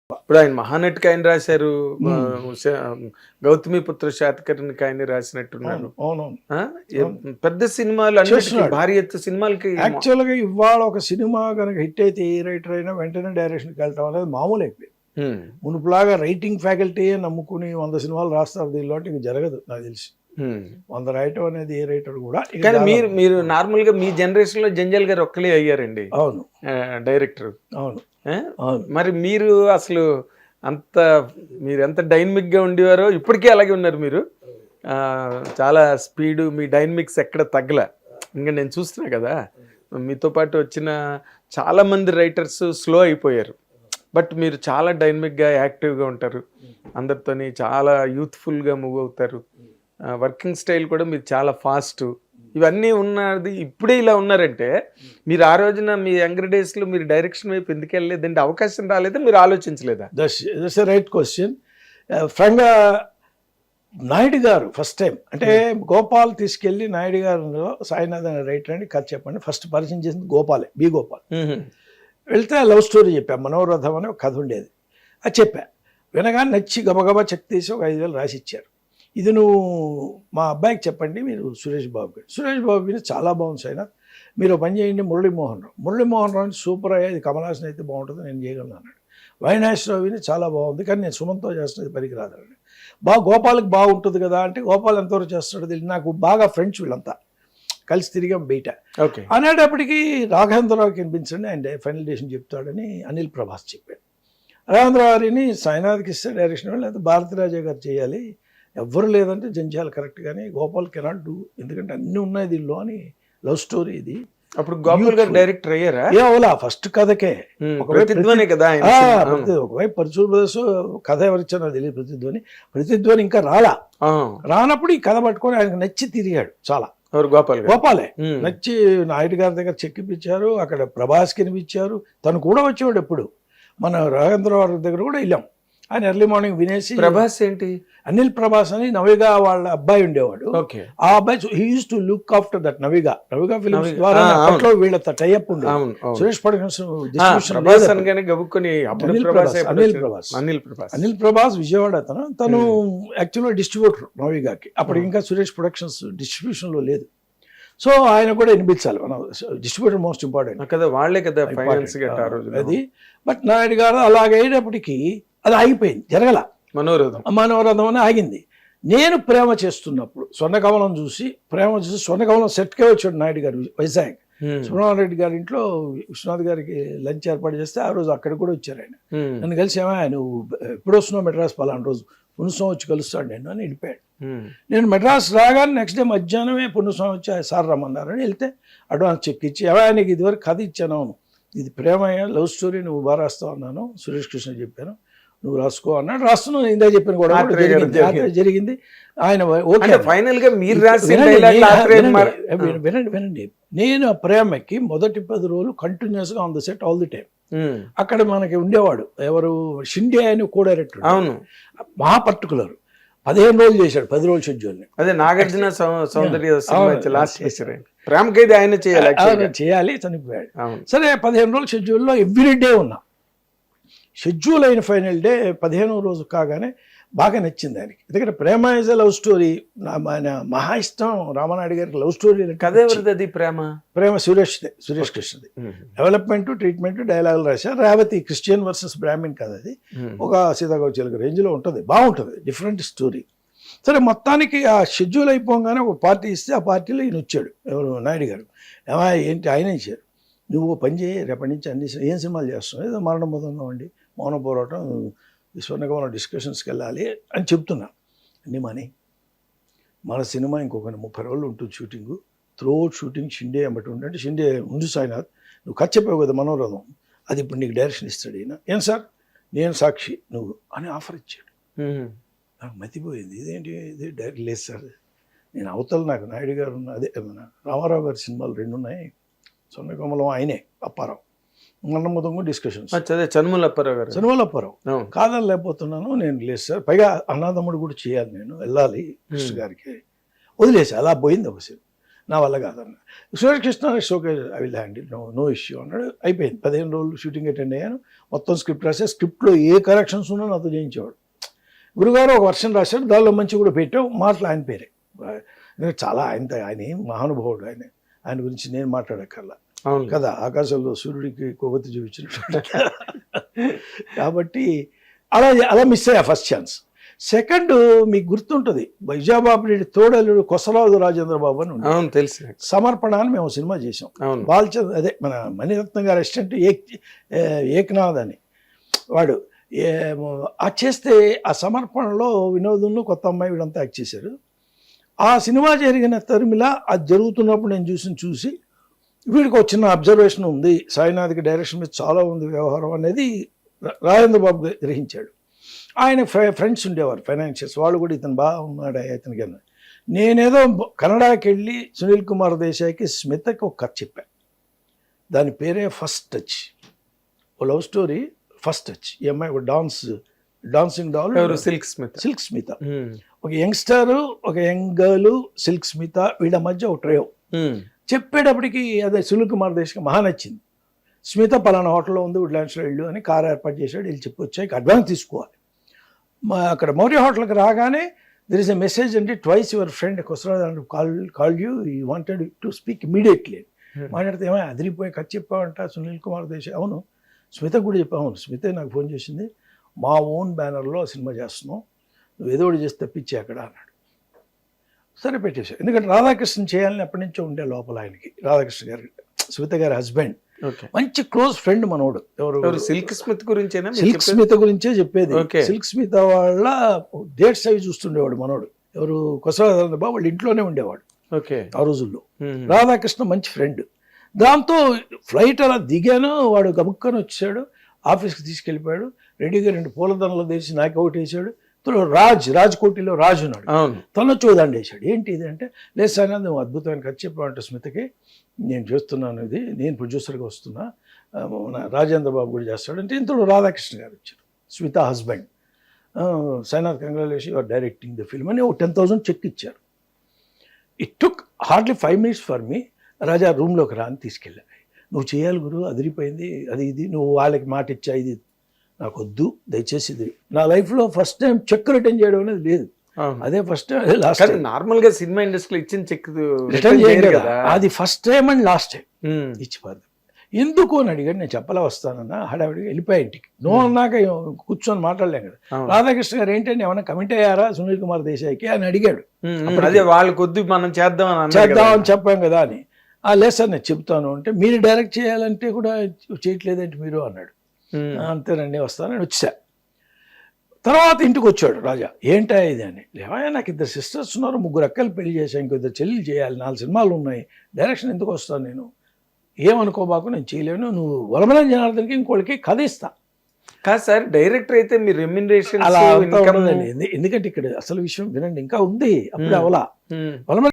ఇప్పుడు ఆయన మహానటికి ఆయన రాశారు, గౌతమి పుత్ర శాతకర్ణికి ఆయన రాసినట్టున్నారు. అవునవును. పెద్ద సినిమాలు అన్నిటికీ భారీ ఎత్తు సినిమాలకి యాక్చువల్గా ఇవాళ ఒక సినిమా కనుక హిట్ అయితే ఏ రైటర్ అయినా వెంటనే డైరెక్షన్కి వెళ్ళటం అనేది మామూలు అయిపోయింది. మునుపులాగా రైటింగ్ ఫ్యాకల్టీ నమ్ముకుని 100 సినిమాలు రాస్తారు దీనిలో ఇంక జరగదు నాకు తెలిసి. 100 రాయటం అనేది ఏ రైటర్ కూడా. కానీ మీరు నార్మల్ గా మీ జనరేషన్ లో జంజాల్ గారు ఒక్కలే అయ్యారండి. అవును, డైరెక్టర్. అవును. మరి మీరు అసలు మీరు ఎంత డైనమిక్ గా ఉండేవారో ఇప్పటికీ అలాగే ఉన్నారు మీరు. చాలా స్పీడు, మీ డైనమిక్స్ ఎక్కడ తగ్గల. ఇంకా నేను చూస్తున్నా కదా, మీతో పాటు వచ్చిన చాలా మంది రైటర్స్ స్లో అయిపోయారు. బట్ మీరు చాలా డైనమిక్గా యాక్టివ్గా ఉంటారు, అందరితోని చాలా యూత్ఫుల్గా మూవ్ అవుతారు. వర్కింగ్ స్టైల్ కూడా మీరు చాలా ఫాస్ట్. ఇవన్నీ ఉన్నది ఇప్పుడే ఇలా ఉన్నారంటే మీరు ఆ రోజున మీ యంగర్ డేస్లో మీరు డైరెక్షన్ వైపు ఎందుకు వెళ్ళలేదంటే అవకాశం రాలేదా, మీరు ఆలోచించలేదా? That's a right question. ఫ్రాంక్గా నాయుడు గారు ఫస్ట్ టైం అంటే గోపాల్ తీసుకెళ్ళి నాయుడు గారు సాయినాథ్ అనే రైటర్ అని కథ చెప్పండి ఫస్ట్ పరిచయం చేసింది గోపాలే, బి గోపాల్. వెళ్తే లవ్ స్టోరీ చెప్పాను, మనోరథం అనే ఒక కథ ఉండేది. అది చెప్పా, వినగానే నచ్చి గబగబా చెక్ తీసి ఒక 5,000 రాసి ఇచ్చారు. ఇది నువ్వు మా అబ్బాయికి చెప్పండి, మీరు సురేష్ బాబు గారు. సురేష్ బాబు విని చాలా బాగుంది సార్, మీరు పని చేయండి మురళీమోహన్ రావు సూపర్ అయ్యేది, కమలాసన్ అయితే బాగుంటుంది, నేను చేయగలను అన్నాడు. వైనాశ్రావు విని చాలా బాగుంది, కానీ నేను సుమంతో చేస్తున్నది పనికి రాదండి. గోపాల్కి బాగుంటుంది కదా అంటే గోపాల్ ఎంతవరకు చేస్తాడో తెలియదు. నాకు బాగా ఫ్రెండ్స్ వీళ్ళంతా కలిసి తిరిగాం బయట. అనేటప్పటికీ రాఘవేంద్రరావుకి వినిపించండి, ఆయన ఫైనల్ డేషన్ చెప్తాడని అనిల్ ప్రభాస్ చెప్పాడు. రాఘవేంద్రరావు గారిని సాయినాథ్కి ఇస్తే డైరెక్షన్, లేకపోతే భారతిరాజా గారు చేయాలి, ఎవ్వరు లేదంటే జంజాలు కరెక్ట్, కానీ గోపాల్ కెనాట్ డూ, ఎందుకంటే అన్నీ ఉన్నాయి దీనిలో అని. లవ్ స్టోరీ ఇది. అప్పుడు గోపాల్ గారు డైరెక్టర్ అయ్యారా? అవలా ఫస్ట్ కథకే. ఒకవైపు పరచూరు బ్రదర్స్ కథ ఎవరిచ్చారో తెలియదు, ప్రతిధ్వని ఇంకా రానప్పుడు ఈ కథ పట్టుకొని ఆయనకు నచ్చి తిరిగాడు చాలా. గోపాలే నచ్చి నాయుడు గారి దగ్గర చెక్కిపించారు, అక్కడ ప్రభాస్కి వినిపించారు. తను కూడా వచ్చేవాడు ఎప్పుడు, మన రాఘవేంద్రరావు దగ్గర కూడా వెళ్ళాం. ఆయన ఎర్లీ మార్నింగ్ వినేసి. ప్రభాస్ ఏంటి? అనిల్ ప్రభాస్ అని నవిగా వాళ్ళ అబ్బాయి ఉండేవాడు. ఆ అబ్బాయి he use to look after that నవిగా ఫిల్మ్స్ ద్వారా అప్పట్లో వీళ్ళతో టైఅప్ ఉండే. సురేష్ ప్రొడక్షన్స్ అనిల్ ప్రభాస్ విజయవాడ తను యాక్చువల్గా డిస్ట్రిబ్యూటర్ నవిగాకి. అప్పుడు ఇంకా సురేష్ ప్రొడక్షన్స్ డిస్ట్రిబ్యూషన్ లో లేదు. సో ఆయన కూడా వినిపించాలి, మన డిస్ట్రిబ్యూటర్ మోస్ట్ ఇంపార్టెంట్ కదా, వాళ్ళే కదా ఫైనాన్స్ అది. బట్ నాయుడు గారు అలాగైనప్పటికీ అది ఆగిపోయింది, జరగల. మనోరథం అని ఆగింది. నేను ప్రేమ చేస్తున్నప్పుడు స్వర్ణకమలం చూసి స్వర్ణకమలం సెట్కే వచ్చాడు నాయుడు గారు వైజాగ్. సుబ్రహ్మణ్య రెడ్డి గారి ఇంట్లో విశ్వనాథ్ గారికి లంచ్ ఏర్పాటు చేస్తే ఆ రోజు అక్కడ కూడా వచ్చారు ఆయన. నన్ను కలిసి నువ్వు ఎప్పుడు వస్తున్నావు మెడ్రాస్ పలానా రోజు, పునుస్వామి వచ్చి కలుస్తాడు నేను అని వెళ్ళిపోయాడు. నేను మెడ్రాస్ రాగానే నెక్స్ట్ డే మధ్యాహ్నమే పునుస్వామి వచ్చి సార్ రమ్మన్నారని వెళ్తే అడ్వాన్స్ చెక్ ఇచ్చి నీకు ఇదివరకు కథ ఇచ్చాను, అవును ఇది ప్రేమ లవ్ స్టోరీ, నువ్వు బాగా రాస్తావు అన్నాను, సురేష్ కృష్ణ చెప్పాను, నువ్వు రాసుకో అన్నాడు. రాస్తున్నాను, ఇందా చెప్పిన కూడా జరిగింది. ఆయన ఓకే ఫైనల్ గా మీరు వినండి. నేను ఆ ప్రేమకి మొదటి 10 రోజులు కంటిన్యూస్ గా on the set all the time. అక్కడ మనకి ఉండేవాడు ఎవరు, షిండే అని కో డైరెక్టర్, మా పర్టికులర్ 15 రోజులు చేశాడు, 10 రోజుల షెడ్యూల్. అదే నాగార్జున సౌందర్య ప్రేమకైతే ఆయన చేయాలి, చనిపోయాడు. సరే 15 రోజుల షెడ్యూల్లో ఎవ్రీడే ఉన్నా. షెడ్యూల్ అయిన ఫైనల్ డే 15వ రోజు కాగానే బాగా నచ్చింది ఆయనకి. ఎందుకంటే ప్రేమ ఇస్ ఎ లవ్ స్టోరీ, మహా ఇష్టం రామనాయుడు గారికి లవ్ స్టోరీ. కథ ఎవరిది అది? ప్రేమ సురేష్ కృష్ణది. డెవలప్మెంట్, ట్రీట్మెంట్, డైలాగులు రాశారు. రేవతి క్రిస్టియన్ వర్సెస్ బ్రాహ్మిన్ కథ అది. ఒక సీతాకోచిలక రేంజ్లో ఉంటుంది, బాగుంటుంది, డిఫరెంట్ స్టోరీ. సరే మొత్తానికి ఆ షెడ్యూల్ అయిపోగానే ఒక పార్టీ ఇస్తే ఆ పార్టీలో ఈయన వచ్చాడు, ఎవరు నాయుడు గారు. ఏంటి ఆయన ఇచ్చారు, నువ్వు పని చేయి, రేపటి నుంచి అన్ని ఏం సినిమాలు చేస్తున్నావు, ఏదో మరణం పొందున్నావు అండి, మౌన పోరాటం, స్వర్ణకమలం డిస్కషన్స్కి వెళ్ళాలి అని చెప్తున్నా. అన్నీ మాని, మన సినిమా ఇంకొక 30 రోజులు ఉంటుంది షూటింగు, త్రూఅవుట్ షూటింగ్ షిండే అమ్మటి ఉంటే షిండే ఉండు సాయినాథ్, నువ్వు ఖర్చు చెప్పావు కదా మనోరథం, అది ఇప్పుడు నీకు డైరెక్షన్ ఇస్తాడు ఈయన. ఏం సార్, నేను సాక్షి నువ్వు అని ఆఫర్ ఇచ్చాడు. నాకు మతిపోయింది, ఇదేంటి ఇది డైరెక్ట్ లేదు సార్. నేను అవతల నాకు నాయుడు గారు అదే మన రామారావు గారి సినిమాలు 2 ఉన్నాయి, స్వర్ణకమలం ఆయనే, అప్పారావు, మన్నముదంగు డిస్కషన్స్, చనుమలప్పారావు. కాదని లేకపోతున్నాను నేను, లేదు సార్, పైగా అన్నదమ్ముడు కూడా చేయాలి, నేను వెళ్ళాలి కృష్ణ గారికి, వదిలేసి అలా పోయింది ఒక సీన్. నా వల్ల కాదన్న. సూర్యకృష్ణ షోకే I will handle, no issue అన్నాడు. అయిపోయింది. 15 రోజులు షూటింగ్ అటెండ్ అయ్యాను. మొత్తం స్క్రిప్ట్ రాసే, స్క్రిప్ట్లో ఏ కరెక్షన్స్ ఉన్నా నాతో చేయించేవాడు. గురుగారు ఒక వర్షన్ రాశాడు, దానిలో మంచి కూడా పెట్టావు, మాటలు ఆయన పేరే. చాలా ఆయన మహానుభావుడు. ఆయన గురించి నేను మాట్లాడక్కర్లా కదా, ఆకాశంలో సూర్యుడికి కొవ్వొత్తి చూపించినట్టు. కాబట్టి అలా మిస్ అయ్యా ఫస్ట్ ఛాన్స్. సెకండ్ మీకు గుర్తుంటుంది, విజయబాబు రెడ్డి తోడలుడు కొసరాజు రాజేంద్ర బాబు అని అవును తెలుసు. సమర్పణ అని మేము సినిమా చేసాం. బాలచంద్ర అదే మన మణిరత్నం గారి అసిస్టెంట్ ఏక్నాథ్ అని వాడు. అది చేస్తే ఆ సమర్పణలో వినోదంలో కొత్త అమ్మాయి వీళ్ళంతా యాక్ట్ చేశారు. ఆ సినిమా జరిగిన తరిమిల అది జరుగుతున్నప్పుడు నేను చూసి వీడికి వచ్చిన అబ్జర్వేషన్ ఉంది, సాయినాథ్కి డైరెక్షన్ మీద చాలా ఉంది వ్యవహారం అనేది రాజేంద్ర బాబు గ్రహించాడు. ఆయన ఫ్రెండ్స్ ఉండేవారు ఫైనాన్షియల్స్, వాళ్ళు కూడా ఇతను బాగా ఉన్నాడు ఇతనికి. నేనేదో కన్నడకి వెళ్ళి సునీల్ కుమార్ దేశాయ్కి స్మితకి ఒక కథ చెప్పాను. దాని పేరే ఫస్ట్ టచ్. ఓ లవ్ స్టోరీ ఫస్ట్ టచ్. ఈ అమ్మాయి ఒక డాన్సింగ్ డాల్ సిల్క్ స్మిత, ఒక యంగ్స్టర్, ఒక యంగ్ గర్ల్ సిల్క్ స్మిత, వీళ్ళ మధ్య ఒక ట్రయో. చెప్పేటప్పటికి అదే సునీల్ కుమార్ దేశ్కి మహా నచ్చింది. స్మిత పలానా హోటల్లో ఉంది, వుడ్లాండ్స్లో వెళ్ళు అని కారు ఏర్పాటు చేశాడు. వీళ్ళు చెప్పొచ్చాయి అడ్వాన్స్ తీసుకోవాలి. అక్కడ మౌర్య హోటల్కి రాగానే దెర్ ఇస్ ఎ మెసేజ్ అంటే twice your friend Kosaraju call you wanted to speak immediately. మాట్లాడితే ఏమైనా అదిరిపోయి కథ చెప్పావంట సునీల్ కుమార్ దేశాయ్. అవును. స్మిత కూడా చెప్పావు. అవును. స్మిత నాకు ఫోన్ చేసింది, మా ఓన్ బ్యానర్లో సినిమా చేస్తున్నావు, నువ్వు ఏదో ఒకటి చేసి తప్పించే అక్కడ అన్నాడు. సరే పెట్టేశాడు. ఎందుకంటే రాధాకృష్ణ చేయాలని ఎప్పటి నుంచో ఉండే లోపల ఆయనకి. రాధాకృష్ణ గారు స్మిత గారి హస్బెండ్, మంచి క్లోజ్ ఫ్రెండ్ మనోడు. ఎవరు? సిల్క్ స్మిత్ గురించేనా? సిల్క్ స్మిత గురించే చెప్పేది. సిల్క్ స్మిత వాళ్ళ డేట్స్ అవి చూస్తుండేవాడు మనోడు. ఎవరు? కొసరాజు బాబు వాళ్ళ ఇంట్లోనే ఉండేవాడు ఆ రోజుల్లో. రాధాకృష్ణ మంచి ఫ్రెండ్. దాంతో ఫ్లైట్ అలా దిగాను, వాడు గబుక్కని వచ్చాడు, ఆఫీస్కి తీసుకెళ్ళిపోయాడు. రెడీగా 2 పూలదండలు తీసి నాకు ఒకటి వేసాడు. రాజ్కోటిలో రాజు ఉన్నాడు, తను చూదండి వేసాడు. ఏంటి ఇది అంటే, లేదు సార్ నువ్వు అద్భుతమైన కథ చెప్పావంటే స్మితకి, నేను చేస్తున్నాను, ఇది నేను ప్రొడ్యూసర్గా వస్తున్నా, రాజేంద్ర బాబు కూడా చేస్తాడు అంటే. ఇంతలో రాధాకృష్ణ గారు వచ్చారు, Smitha husband. Sainath congratulation, your directing the film అని ఒక 10,000 చెక్ ఇచ్చారు. It took hardly 5 minutes for me. Raja రూమ్లోకి రా అని తీసుకెళ్ళా. నువ్వు చేయాలి గురు, అదిరిపోయింది, అది ఇది, నువ్వు వాళ్ళకి మాట ఇచ్చా, ఇది నాకు వద్దు దయచేసి. ఇది నా లైఫ్లో ఫస్ట్ టైం చెక్ రిటర్న్ చేయడం అనేది లేదు. అదే ఫస్ట్ టైం, అదే లాస్ట్ టైం. నార్మల్ గా సినిమా ఇండస్ట్రీలో ఇచ్చిన చెక్ రిటర్న్ చేయలేదు కదా, అది first time and last time ఇచ్చిపోద్ది. ఎందుకు అని అడిగాడు. నేను చెప్పలా వస్తానన్నా, హడావిడిగా వెళ్ళిపోయా ఇంటికి. నువ్వు అన్నాక కూర్చొని మాట్లాడలేం కదా. రాధాకృష్ణ గారు ఏంటంటే ఏమన్నా కమిట్ అయ్యారా సునీల్ కుమార్ దేశాయ్కి అని అడిగాడు. అదే వాళ్ళ కొద్ది మనం చేద్దామని చెప్పాం కదా అని. లేదు సార్ నేను చెప్తాను అంటే, మీరు డైరెక్ట్ చేయాలంటే కూడా చేయట్లేదంటే మీరు అన్నాడు. అంతేనండి వస్తానని వచ్చా. తర్వాత ఇంటికి వచ్చాడు రాజా. ఏంటా ఇది అని. ఏమైనా నాకు 2 సిస్టర్స్ ఉన్నారు, 3 అక్కలు పెళ్లి చేశాను, ఇంకో 2 చెల్లెలు చేయాలి, 4 సినిమాలు ఉన్నాయి, డైరెక్షన్ ఎందుకు వస్తాను నేను, ఏమనుకోబాకు, నేను చేయలేను, నువ్వు వలమల జనార్దన్కి ఇంకోళ్ళకి కథ ఇస్తా. కాదు సార్, డైరెక్టర్ అయితే మీ రెమ్యునరేషన్ అలా ఎందుకంటే ఇక్కడ అసలు విషయం వినండి, ఇంకా ఉంది అప్పుడు అవలా వలమల